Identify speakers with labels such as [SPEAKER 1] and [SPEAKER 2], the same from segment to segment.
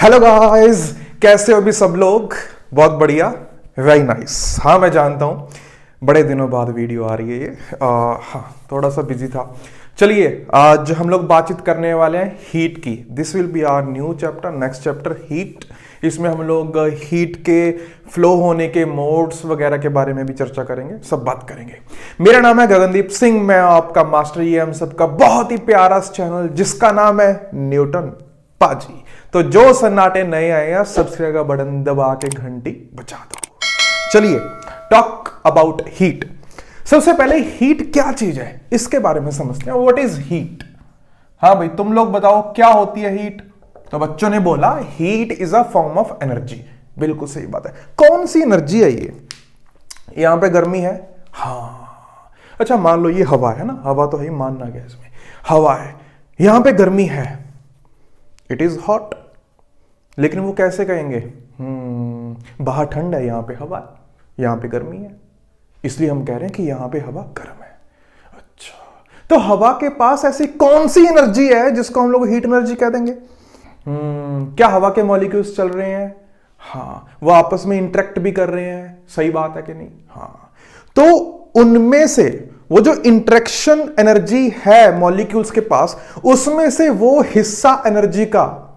[SPEAKER 1] Hello guys, कैसे हो भी सब लोग? बहुत बढ़िया, वेरी नाइस। हाँ, मैं जानता हूँ बड़े दिनों बाद वीडियो आ रही है ये। हाँ, थोड़ा सा बिजी था। चलिए, आज हम लोग बातचीत करने वाले हैं हीट की। This will be our new chapter, next chapter heat. इसमें हम लोग हीट के फ्लो होने के मोड्स वगैरह के बारे में भी चर्चा करेंगे, सब बात करेंगे। मेरा नाम है गगनदीप सिंह, मैं आपका मास्टर, ये हम सबका बहुत ही प्यारा चैनल जिसका नाम है न्यूटन पाजी। तो जो सन्नाटे नए आए हैं, सब्सक्राइब का बटन दबा के घंटी बजा दो। चलिए, टॉक अबाउट हीट। सबसे पहले हीट क्या चीज है इसके बारे में समझते हैं। What is heat? हाँ भाई, तुम लोग बताओ क्या होती है हीट? तो बच्चों ने बोला heat is a form of energy. बिल्कुल सही बात है। कौन सी एनर्जी है ये? यहां पे गर्मी है, हाँ। अच्छा, मान लो ये हवा है ना, हवा तो है, मानना गैस में हवा है। यहां पे गर्मी है, इट इज हॉट। लेकिन वो कैसे कहेंगे? बाहर ठंड है, यहां पे हवा है, यहां पे गर्मी है, इसलिए हम कह रहे हैं कि यहां पे हवा गर्म है। अच्छा, तो हवा के पास ऐसी कौन सी एनर्जी है जिसको हम लोग हीट एनर्जी कह देंगे? क्या हवा के मॉलिक्यूल्स चल रहे हैं? हाँ, वो आपस में इंटरेक्ट भी कर रहे हैं। सही बात है कि नहीं? हाँ। तो उनमें से वो जो इंटरेक्शन एनर्जी है मॉलिक्यूल्स के पास, उसमें से वो हिस्सा एनर्जी का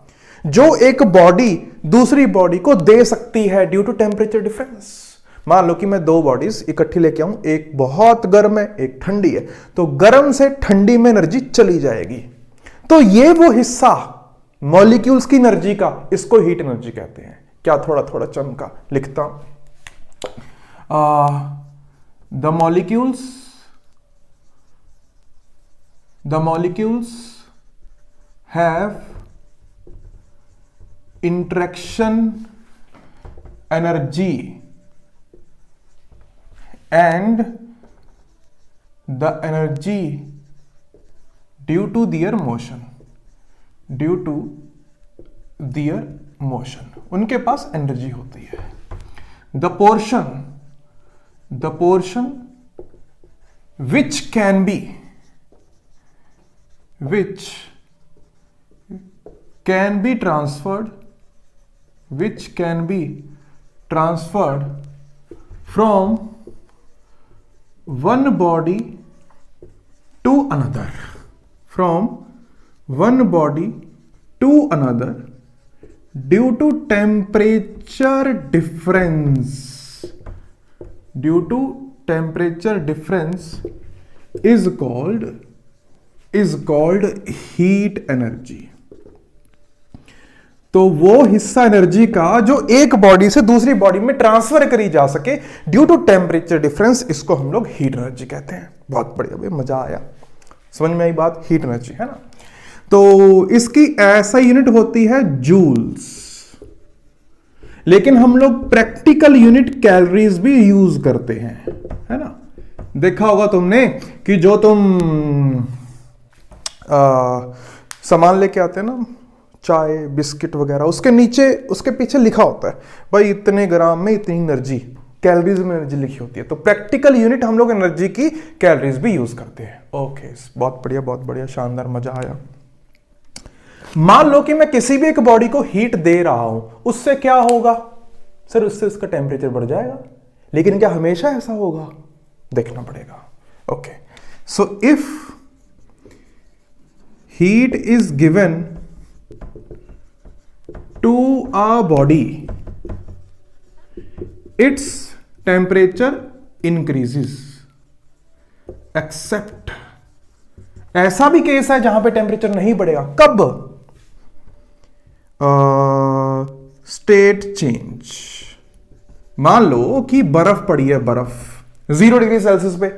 [SPEAKER 1] जो एक बॉडी दूसरी बॉडी को दे सकती है ड्यू टू टेम्परेचर डिफरेंस। मान लो कि मैं दो बॉडीज इकट्ठी लेके आऊं, एक बहुत गर्म है, एक ठंडी है, तो गर्म से ठंडी में एनर्जी चली जाएगी। तो ये वो हिस्सा मॉलिक्यूल्स की एनर्जी का, इसको हीट एनर्जी कहते हैं। क्या थोड़ा थोड़ा चमका लिखता हूं। The molecules have interaction energy and the energy due to their motion उनके पास एनर्जी होती है। the portion which can be transferred from one body to another due to temperature difference is called heat energy। तो वो हिस्सा energy का जो एक body से दूसरी बॉडी में ट्रांसफर करी जा सके ड्यू टू टेम्परेचर डिफरेंस, इसको हम लोग हीट एनर्जी कहते हैं। बहुत बढ़िया भाई, मजा आया, समझ में आई बात? हीट एनर्जी है ना। तो इसकी ऐसा यूनिट होती है जूल्स, लेकिन हम लोग प्रैक्टिकल यूनिट कैलोरीज भी यूज करते हैं, है ना। देखा होगा तुमने कि जो तुम सामान लेके आते हैं ना, चाय बिस्किट वगैरह, उसके नीचे उसके पीछे लिखा होता है भाई इतने ग्राम में इतनी एनर्जी, कैलोरीज में एनर्जी लिखी होती है। तो प्रैक्टिकल यूनिट हम लोग एनर्जी की कैलोरीज भी यूज करते हैं। ओके, बहुत बढ़िया, शानदार, मजा आया। मान लो कि मैं किसी भी एक बॉडी को हीट दे रहा हूं, उससे क्या होगा? सर, उससे उसका टेम्परेचर बढ़ जाएगा। लेकिन क्या हमेशा ऐसा होगा? देखना पड़ेगा। Okay, so if heat is given to a body, its temperature increases except ऐसा भी केस है जहां पे टेम्परेचर नहीं बढ़ेगा। कब? State change. मान लो कि बर्फ पड़ी है, बर्फ 0 डिग्री सेल्सियस पे,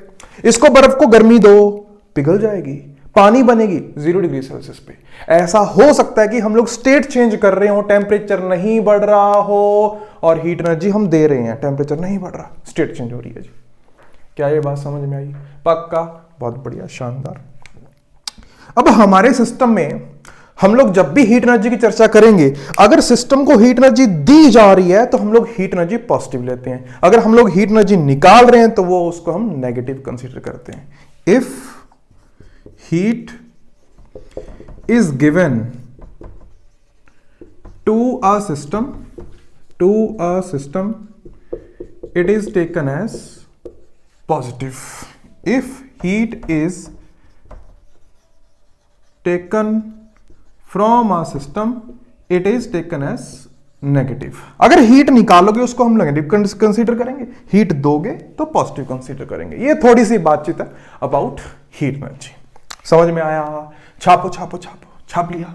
[SPEAKER 1] इसको बर्फ को गर्मी दो, पिघल जाएगी, पानी बनेगी 0 डिग्री सेल्सियस पे। ऐसा हो सकता है कि हम लोग स्टेट चेंज कर रहे हो, टेम्परेचर नहीं बढ़ रहा हो और हीट एनर्जी हम दे रहे हैं, टेम्परेचर नहीं बढ़ रहा, स्टेट चेंज हो रही है जी। क्या ये बात समझ में आई? पक्का? बहुत बढ़िया, शानदार। अब हमारे सिस्टम में हम लोग जब भी हीट एनर्जी की चर्चा करेंगे, अगर सिस्टम को हीट एनर्जी दी जा रही है तो हम लोग हीट एनर्जी पॉजिटिव लेते हैं, अगर हम लोग हीट एनर्जी निकाल रहे हैं तो वो उसको हम नेगेटिव कंसीडर करते हैं। If heat is given to a system, it is taken as positive. If heat is taken from a system, it is taken as negative. अगर हीट निकालोगे उसको हम नेगेटिव कंसीडर करेंगे, हीट दोगे तो पॉजिटिव कंसीडर करेंगे. ये थोड़ी सी बातचीत है अबाउट हीट एनर्जी. समझ में आया? छापो छापो छापो. छाप लिया.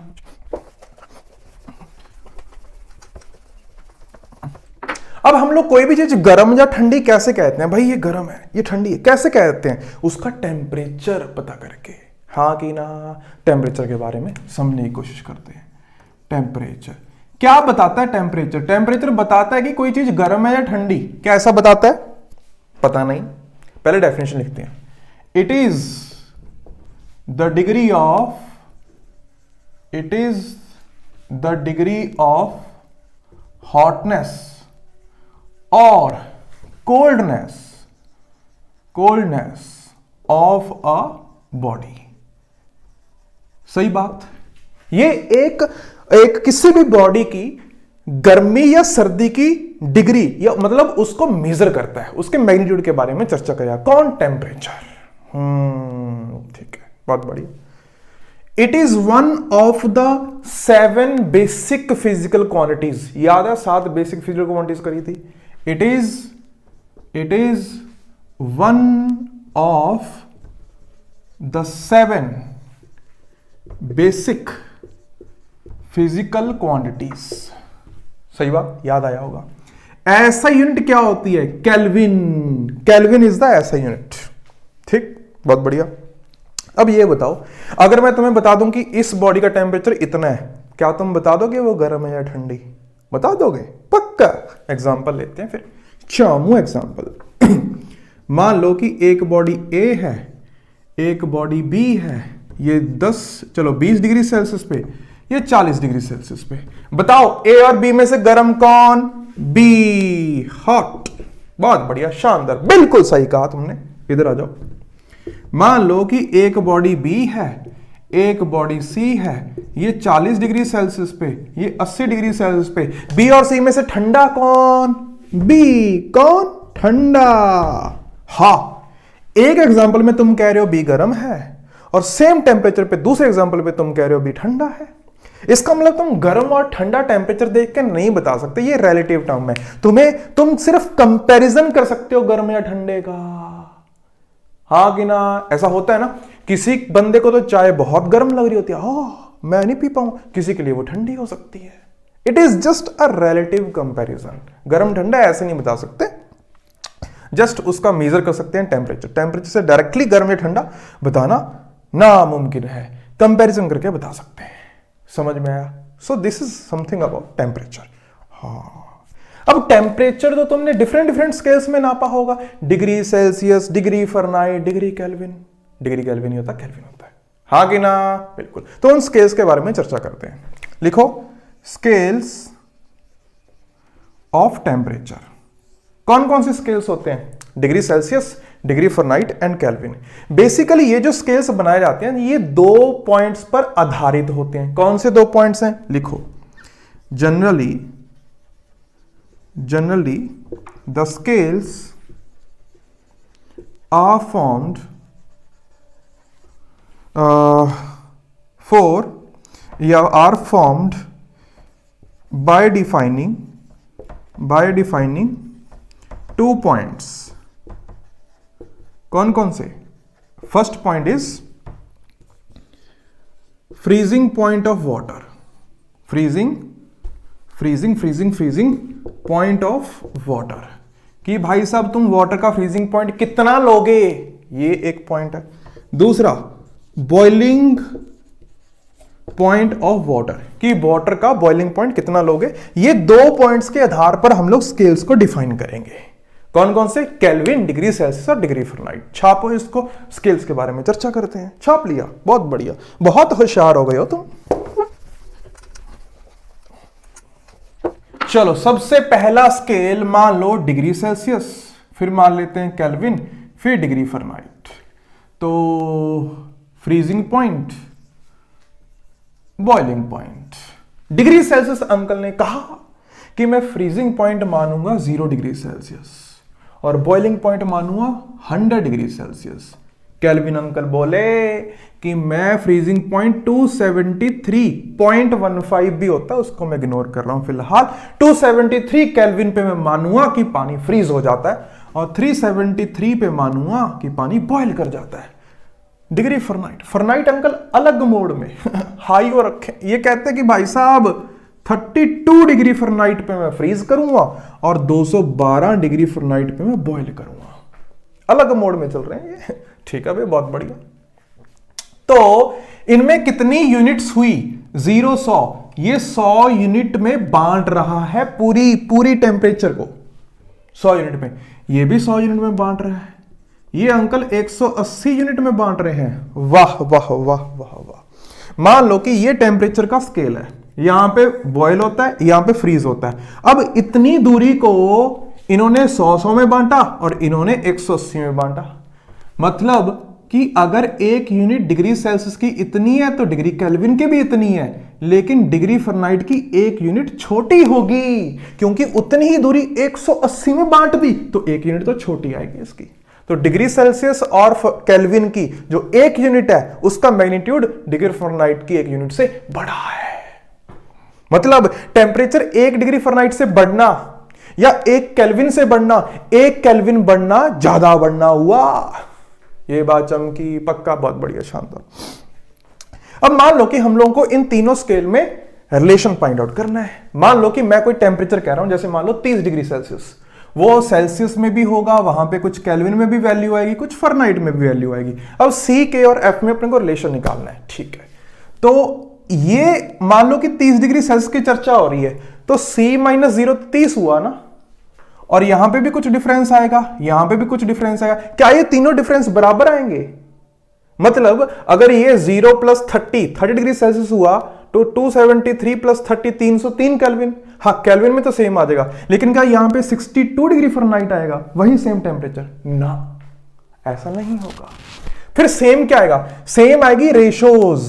[SPEAKER 1] अब हम लोग कोई भी चीज गर्म या ठंडी कैसे कहते हैं? भाई ये गर्म है, ये ठंडी है, कैसे कहते हैं? उसका टेम्परेचर पता करके. हाँ कि ना? टेम्परेचर के बारे में समझने की कोशिश करते हैं. टेम्परेचर क्या बताता है? टेम्परेचर बताता है कि कोई चीज गर्म है या ठंडी. क्या ऐसा बताता है? पता नहीं. पहले डेफिनेशन लिखते हैं. It is the degree of hotness और कोल्डनेस ऑफ अ बॉडी. सही बात. ये एक किसी भी बॉडी की गर्मी या सर्दी की डिग्री या मतलब उसको मेजर करता है, उसके मैग्नीट्यूड के बारे में चर्चा करेगा. कौन? टेम्परेचर. ठीक है, बहुत बढ़िया. It is one of the 7 basic physical quantities. याद है 7 बेसिक फिजिकल क्वांटिटीज करी थी. It is one of the 7 basic physical quantities. सही बात, याद आया होगा. ऐसा यूनिट क्या होती है? केल्विन इज द ऐसा यूनिट. ठीक, बहुत बढ़िया. अब ये बताओ, अगर मैं तुम्हें बता दूं कि इस बॉडी का टेम्परेचर इतना है, क्या तुम बता दोगे वो गर्म है या ठंडी? बता दोगे पक्का. एग्जांपल लेते हैं फिर. चामू एग्जांपल. मान लो कि एक बॉडी ए है, एक बॉडी बी है. ये 20 डिग्री सेल्सियस पे, ये 40 डिग्री सेल्सियस पे. बताओ ए और बी में से गर्म कौन? बी. हॉट. बहुत बढ़िया, शानदार, बिल्कुल सही कहा तुमने. इधर आ जाओ. मान लो कि एक बॉडी बी है, एक बॉडी सी है. ये 40 डिग्री सेल्सियस पे, ये 80 डिग्री सेल्सियस पे. बी और सी में से ठंडा कौन? बी. कौन? ठंडा. हा. एक एग्जांपल में तुम कह रहे हो बी गर्म है और सेम टेम्परेचर पे दूसरे एग्जांपल पे तुम कह रहे हो बी ठंडा है. इसका मतलब तुम गर्म और ठंडा टेम्परेचर देख के नहीं बता सकते. ये रिलेटिव टर्म है. तुम सिर्फ कंपैरिजन कर सकते हो गर्म या ठंडे का. हाँ कि ना? ऐसा होता है ना, किसी बंदे को तो चाय बहुत गर्म लग रही होती है, मैं नहीं पी पाऊं. किसी के लिए वो ठंडी हो सकती है. It is just a relative comparison. गर्म ठंडा ऐसे नहीं बता सकते, जस्ट उसका मेजर कर सकते हैं टेम्परेचर से. डायरेक्टली गर्म या ठंडा बताना नामुमकिन है. कंपैरिजन करके बता सकते हैं. समझ में आया? So this is something about temperature. हाँ, अब टेम्परेचर तो तुमने डिफरेंट स्केल्स में नापा होगा. Degree Celsius, degree Fahrenheit, degree Kelvin. Degree Kelvin होता, केल्विन होता है. हाँ कि ना? बिल्कुल. तो उन स्केल्स के बारे में चर्चा करते हैं. लिखो स्केल्स ऑफ टेम्परेचर. कौन कौन से स्केल्स होते हैं? Degree Celsius, degree Fahrenheit and Kelvin. Basically ये जो स्केल्स बनाए जाते हैं ये 2 पॉइंट्स पर आधारित होते हैं. कौन से 2 पॉइंट्स हैं? लिखो. generally the scales are formed by defining 2 points. कौन कौन से? First point is freezing point of water. Freezing point of water. कि भाई साहब तुम वाटर का फ्रीजिंग पॉइंट कितना लोगे, ये एक पॉइंट है. दूसरा बॉइलिंग पॉइंट ऑफ वाटर, कि वाटर का बॉइलिंग पॉइंट कितना लोगे. ये 2 पॉइंट्स के आधार पर हम लोग स्केल्स को डिफाइन करेंगे. कौन कौन से? केल्विन, डिग्री सेल्सियस और डिग्री फahrenheit. छापो इसको. स्केल्स के बारे में चर्चा करते हैं. छाप लिया, बहुत बढ़िया, बहुत होशियार हो गए हो तुम. चलो, सबसे पहला स्केल मान लो डिग्री सेल्सियस, फिर मान लेते हैं केल्विन, फिर डिग्री फahrenheit. तो freezing point, boiling point. Degree Celsius uncle ने कहा कि मैं फ्रीजिंग पॉइंट मानूंगा 0 डिग्री सेल्सियस और बॉइलिंग पॉइंट मानूंगा 100 डिग्री सेल्सियस। केल्विन अंकल बोले कि मैं फ्रीजिंग पॉइंट 273.15 भी होता है, उसको मैं इग्नोर कर रहा हूं फिलहाल। 273 केल्विन पे मैं मानूंगा कि पानी फ्रीज हो जाता है और 373 पे मानूंगा कि पानी बॉयल कर जाता है। डिग्री फॉरनाइट, फॉरनाइट अंकल अलग मोड में हाई और रखे, ये कहते हैं कि भाई साहब 32 डिग्री फॉरनाइट पे मैं फ्रीज करूंगा और 212 डिग्री फॉरनाइट पे मैं बॉयल करूंगा। अलग मोड में चल रहे हैं ये, ठीक है भाई, बहुत बढ़िया। तो इनमें कितनी यूनिट्स हुई? 0 100, ये 100 यूनिट में बांट रहा है पूरी टेम्परेचर को 100 यूनिट में, ये भी 100 यूनिट में बांट रहा है, ये अंकल 180 यूनिट में बांट रहे हैं। वाह वाह वाह वाह वाह। मान लो कि ये टेम्परेचर का स्केल है, यहां पे बॉयल होता है, यहां पे फ्रीज होता है। अब इतनी दूरी को इन्होंने 100 में बांटा और इन्होंने 180 में बांटा। मतलब कि अगर एक यूनिट डिग्री सेल्सियस की इतनी है तो डिग्री केल्विन की भी इतनी है, लेकिन डिग्री फॉरनाइट की एक यूनिट छोटी होगी, क्योंकि उतनी ही दूरी 180 में बांट दी तो एक यूनिट तो छोटी आएगी इसकी। तो डिग्री सेल्सियस और केल्विन की जो एक यूनिट है उसका मैग्नीट्यूड डिग्री फॉरनाइट की एक यूनिट से बड़ा है। मतलब टेम्परेचर 1 डिग्री फॉरनाइट से बढ़ना या 1 केल्विन से बढ़ना, 1 केल्विन बढ़ना ज्यादा बढ़ना हुआ। ये बात चमकी, पक्का, बहुत बढ़िया, शानदार। अब मान लो कि हम लोगों को इन तीनों स्केल में रिलेशन फाइंड आउट करना है। मान लो कि मैं कोई टेम्परेचर कह रहा हूं, जैसे मान लो 30 डिग्री सेल्सियस, वो सेल्सियस में भी होगा, वहां पे कुछ केल्विन में भी वैल्यू आएगी, कुछ फॉरनाइट में भी वैल्यू आएगी। अब सी, के और एफ में अपने को रिलेशन निकालना है, ठीक है। तो ये मान लो कि 30 डिग्री सेल्सियस की चर्चा हो रही है, तो C - 0 30 हुआ ना, और यहां पे भी कुछ डिफरेंस आएगा, यहां पे भी कुछ डिफरेंस आएगा। क्या ये तीनों डिफरेंस बराबर आएंगे? मतलब अगर ये 0 + 30 डिग्री सेल्सियस हुआ तो 273 + 30 303 केल्विन। हाँ, केल्विन में तो सेम आ जाएगा, लेकिन क्या यहां पे 62 डिग्री फॉरनाइट आएगा, वही सेम टेम्परेचर? ना, ऐसा नहीं होगा। फिर सेम क्या आएगा? सेम आएगी रेशोज,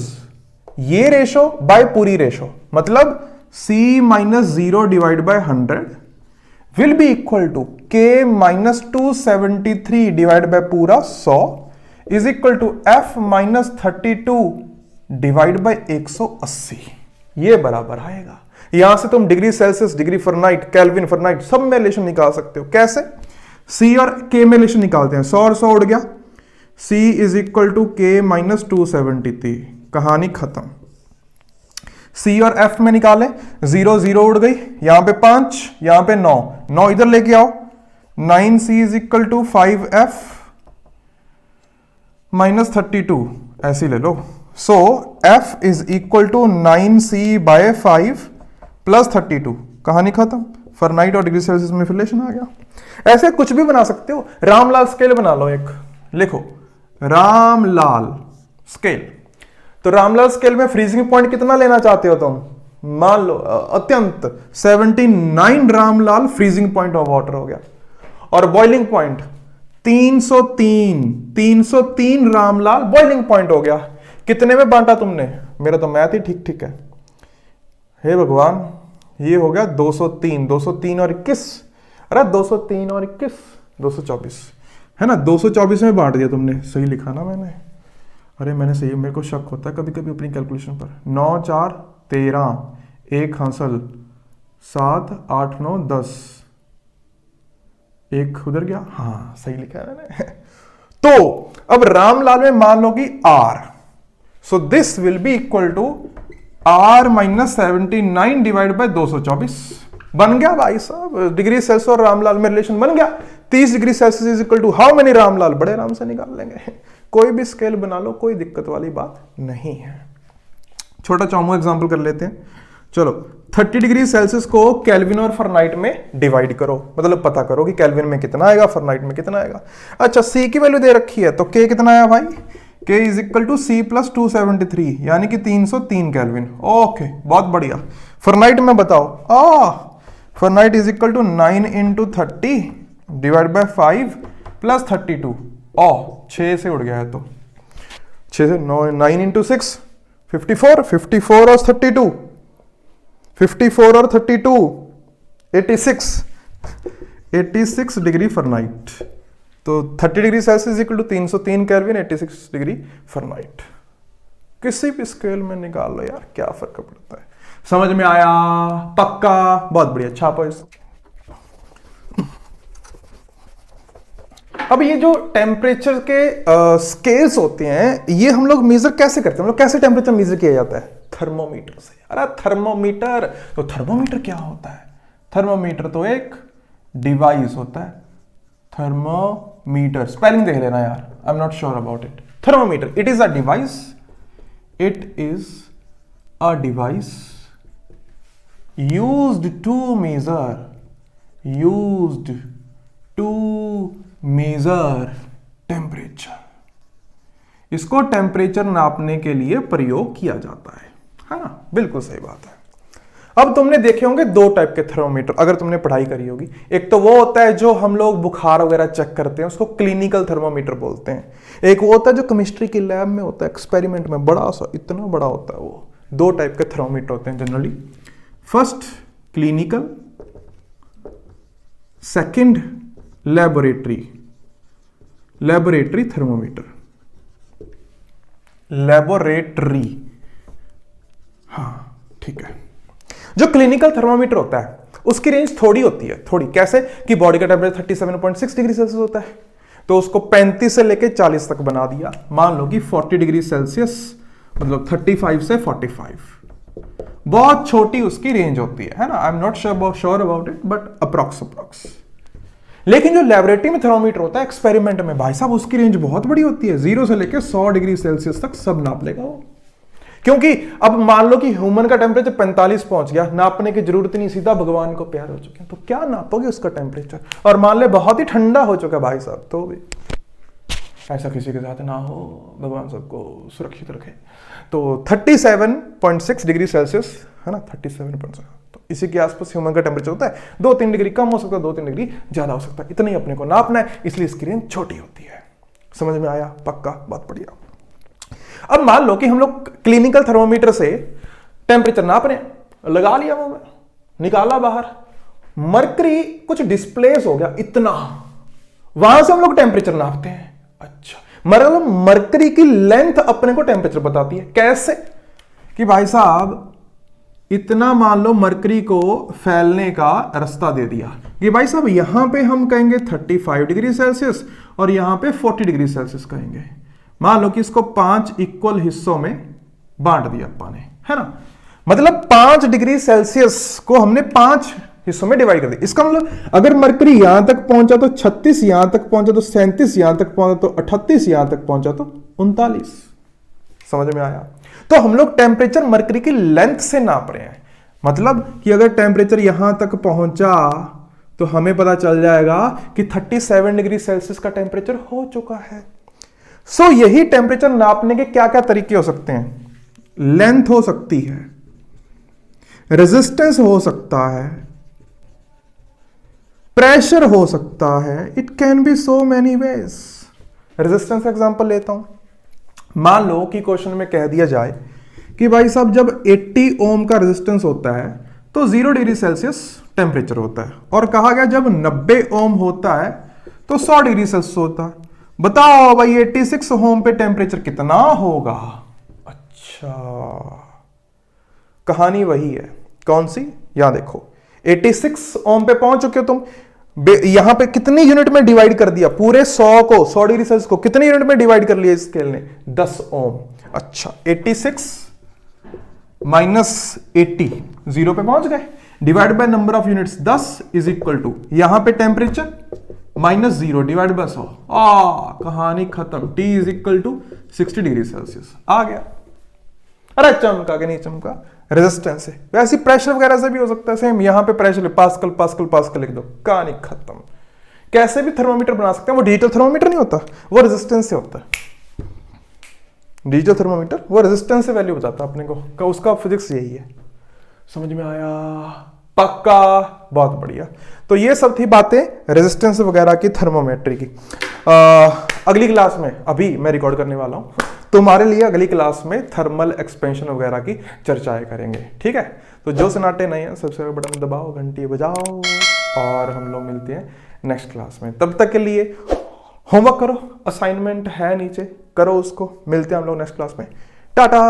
[SPEAKER 1] ये रेशो बाय पूरी रेशो। मतलब C - 0 / 100 will be equal to K - 273 divided by पूरा 100 is equal to F - 32 divided by 180। ये बराबर आएगा। यहां से तुम degree Celsius, degree Fahrenheit, kelvin, fortnight सब में रिलेशन निकाल सकते हो। कैसे? C और K में रिलेशन निकालते हैं। 100 और 100 उड़ गया, C is equal to K - 273, कहानी खत्म। C और F में निकाले, 0 0 उड़ गई, यहां पे 5, यहां पे 9, 9 इधर लेके आओ, 9C is equal to 5F - 32, ऐसे ले लो। सो F is equal to 9C by 5 + 32, कहानी खत्म। फॉरनाइट और डिग्री सेल्सियस में रिलेशन आ गया। ऐसे कुछ भी बना सकते हो। रामलाल स्केल बना लो, एक लिखो रामलाल स्केल। तो रामलाल स्केल में फ्रीजिंग पॉइंट कितना लेना चाहते हो तुम? मान लो अत्यंत 79 Ramlal freezing point of water हो गया, और boiling point 303 Ramlal boiling point हो गया। कितने में बांटा तुमने? मेरा तो मैथ ही ठीक है। हे भगवान, ये हो गया 203, 203 और 21, अरे 203 और 21 224 है ना, 224 में बांट दिया तुमने। सही लिखा ना मैंने? अरे मैंने सही, मेरे को शक होता है कभी कभी अपनी कैलकुलेशन पर। 9 4 13, 1 हासिल 7 8 9 10, 1 उधर गया, हाँ सही लिखा है मैंने। तो अब रामलाल में मान लो कि R, so this will be equal to R - 79 divide by 224। बन गया भाई साहब, डिग्री सेल्सियस और रामलाल में रिलेशन बन गया। 30 degree Celsius is equal to how many Ramlal? बड़े आराम से निकाल लेंगे, कोई भी स्केल बना लो, कोई दिक्कत वाली बात नहीं है। छोटा चौमो एग्जांपल कर लेते हैं। चलो, 30 डिग्री सेल्सियस को केल्विन और फॉरनाइट में डिवाइड करो, मतलब पता करो कि केल्विन में कितना आएगा, फॉरनाइट में कितना आएगा। अच्छा, C की वैल्यू दे रखी है, तो K कितना आया भाई? K is equal to C + 273, यानी कि 303 केल्विन। ओके, बहुत बढ़िया। फॉरनाइट में बताओ, Fahrenheit is equal to 9 × 30 divide by 5 + 32। 6 से उड़ गया है, तो 6 से 9 × 6 54, 54 और 32 54 और 32, 86 डिग्री फॉरनाइट। तो 30 degree Celsius equal to 303 kelvin, 86 degree Fahrenheit. किसी भी स्केल में निकाल लो यार, क्या फर्क पड़ता है। समझ में आया? पक्का? बहुत बढ़िया, छापो इसको। अब ये जो टेम्परेचर के स्केल्स होते हैं, ये हम लोग मेजर कैसे करते हैं? हम लोग कैसे टेम्परेचर मेजर किया जाता है? थर्मोमीटर से। अरे थर्मोमीटर, तो थर्मोमीटर क्या होता है? थर्मोमीटर तो एक डिवाइस होता है। थर्मोमीटर स्पेलिंग देख लेना यार, I am not sure about it. Thermometer, it is a device, it is a device used to measure temperature। इसको टेम्परेचर नापने के लिए प्रयोग किया जाता है ना? बिल्कुल सही बात है। अब तुमने देखे होंगे दो टाइप के थर्मोमीटर, अगर तुमने पढ़ाई करी होगी। एक तो वो होता है जो हम लोग बुखार वगैरह चेक करते हैं, उसको क्लिनिकल थर्मोमीटर बोलते हैं। एक वो होता है जो केमिस्ट्री की लैब में होता है, एक्सपेरिमेंट में, बड़ा सा, इतना बड़ा होता है वो। दो टाइप के थर्मोमीटर होते हैं generally. First clinical, second laboratory thermometer. Laboratory, हाँ ठीक है। जो क्लिनिकल थर्मोमीटर होता है उसकी रेंज थोड़ी होती है, थोड़ी। कैसे कि बॉडी का टेम्परेचर 37.6 डिग्री सेल्सियस होता है, तो उसको 35 से लेके 40 तक बना दिया। मान लो कि 40 डिग्री सेल्सियस, मतलब 35 से 45, बहुत छोटी उसकी रेंज होती है ना? I am not sure about it, but approx. लेकिन जो लैबोरेटरी में थर्मोमीटर होता है एक्सपेरिमेंट में, भाई साहब उसकी रेंज बहुत बड़ी होती है, 0 से लेकर 100 डिग्री सेल्सियस तक सब नाप लेगा वो। क्योंकि अब मान लो कि ह्यूमन का टेम्परेचर 45 पहुंच गया, नापने की जरूरत नहीं, सीधा भगवान को प्यार हो चुके हैं, तो क्या नापोगे उसका टेम्परेचर? और मान ले बहुत ही ठंडा हो चुका भाई साहब, तो भी ऐसा किसी के साथ ना हो, भगवान सबको सुरक्षित रखे। तो 37.6 डिग्री सेल्सियस है ना, 37.6, तो इसी के आसपास ह्यूमन का टेम्परेचर होता है। 2-3 डिग्री कम हो सकता है, 2-3 डिग्री ज्यादा हो सकता है, इतना ही अपने को नापना है, इसलिए इसकी रेंज छोटी होती है। समझ में आया? पक्का? बहुत बढ़िया। अब मान लो कि हम लोग क्लिनिकल थर्मोमीटर से टेम्परेचर नाप रहे हैं, लगा लिया मुंह में, निकाला बाहर, मरकरी कुछ डिस्प्लेस हो गया इतना, वहां से हम लोग टेम्परेचर नापते हैं। अच्छा, मतलब मरकरी की लेंथ अपने को टेम्परेचर बताती है। कैसे? कि भाई साहब इतना मान लो मरकरी को फैलने का रास्ता दे दिया कि भाई साहब यहां पे हम कहेंगे 35 डिग्री सेल्सियस और यहां पे 40 डिग्री सेल्सियस कहेंगे। मान लो कि इसको 5 इक्वल हिस्सों में बांट दिया अपन ने, है ना? मतलब 5 डिग्री सेल्सियस को हमने 5 हिस्सों में डिवाइड कर दिया। इसका मतलब अगर मरकरी यहां तक पहुंचा तो 36, यहां तक पहुंचा तो 37, यहां तक पहुंचा तो 38, यहां तक पहुंचा तो 39। समझ में आया? तो हम लोग टेम्परेचर मरकरी की लेंथ से नाप रहे हैं। मतलब कि अगर टेम्परेचर यहां तक पहुंचा तो हमें पता चल जाएगा कि 37 डिग्री सेल्सियस का टेम्परेचर हो चुका है। सो यही टेम्परेचर नापने के क्या क्या तरीके हो सकते हैं? लेंथ हो सकती है, रेजिस्टेंस हो सकता है, प्रेशर हो सकता है। It can be so many ways. Resistance का एग्जांपल लेता हूं। मान लो कि क्वेश्चन में कह दिया जाए कि भाई साहब जब 80 ओम का रेजिस्टेंस होता है तो 0 डिग्री सेल्सियस टेम्परेचर होता है, और कहा गया जब 90 ओम होता है तो 100 डिग्री सेल्सियस होता है। बताओ भाई 86 ओम पे टेम्परेचर कितना होगा? अच्छा, कहानी वही है। कौन सी? यहां देखो, 86 ओम पे पहुंच चुके हो तुम। यहां पे कितनी यूनिट में डिवाइड कर दिया? पूरे 100 को, 100 डिग्री सेल्सियस को कितनी यूनिट में डिवाइड कर लिया स्केल ने? 10 ओम। अच्छा, 86 माइनस 80, 0 पे पहुंच गए, divide by number of units 10 is equal to यहां पे टेम्परेचर माइनस 0 डिवाइड बाय 100। कहानी खत्म। T is equal to 60 degree Celsius आ गया। अरे चमका कि नहीं चमका? रेजिस्टेंस है। वैसे प्रेशर वगैरह से भी हो सकता है सेम। यहां पे प्रेशर पास्कल पास्कल पास्कल लिख दो, कहानी खत्म। कैसे भी थर्मोमीटर बना सकते हैं। वो डिजिटल थर्मोमीटर नहीं होता, वो रेजिस्टेंस से होता है। डिजिटल थर्मोमीटर वो रेजिस्टेंस से वैल्यू बताता है अपने को, उसका फिजिक्स यही है। समझ में आया? पक्का? बहुत बढ़िया। तो ये सब थी बातें रेजिस्टेंस वगैरह की, थर्मोमेट्री की। अगली क्लास में अभी मैं रिकॉर्ड करने वाला हूं, तुम्हारे लिए अगली क्लास में थर्मल एक्सपेंशन वगैरह की चर्चाएं करेंगे, ठीक है। तो जो सन्नाटे नहीं है सब्सक्राइब बटन दबाओ, घंटी बजाओ, और हम लोग मिलते हैं नेक्स्ट क्लास में। तब तक के लिए होमवर्क करो, असाइनमेंट है नीचे, करो उसको। मिलते हैं हम लोग नेक्स्ट क्लास में। टाटा।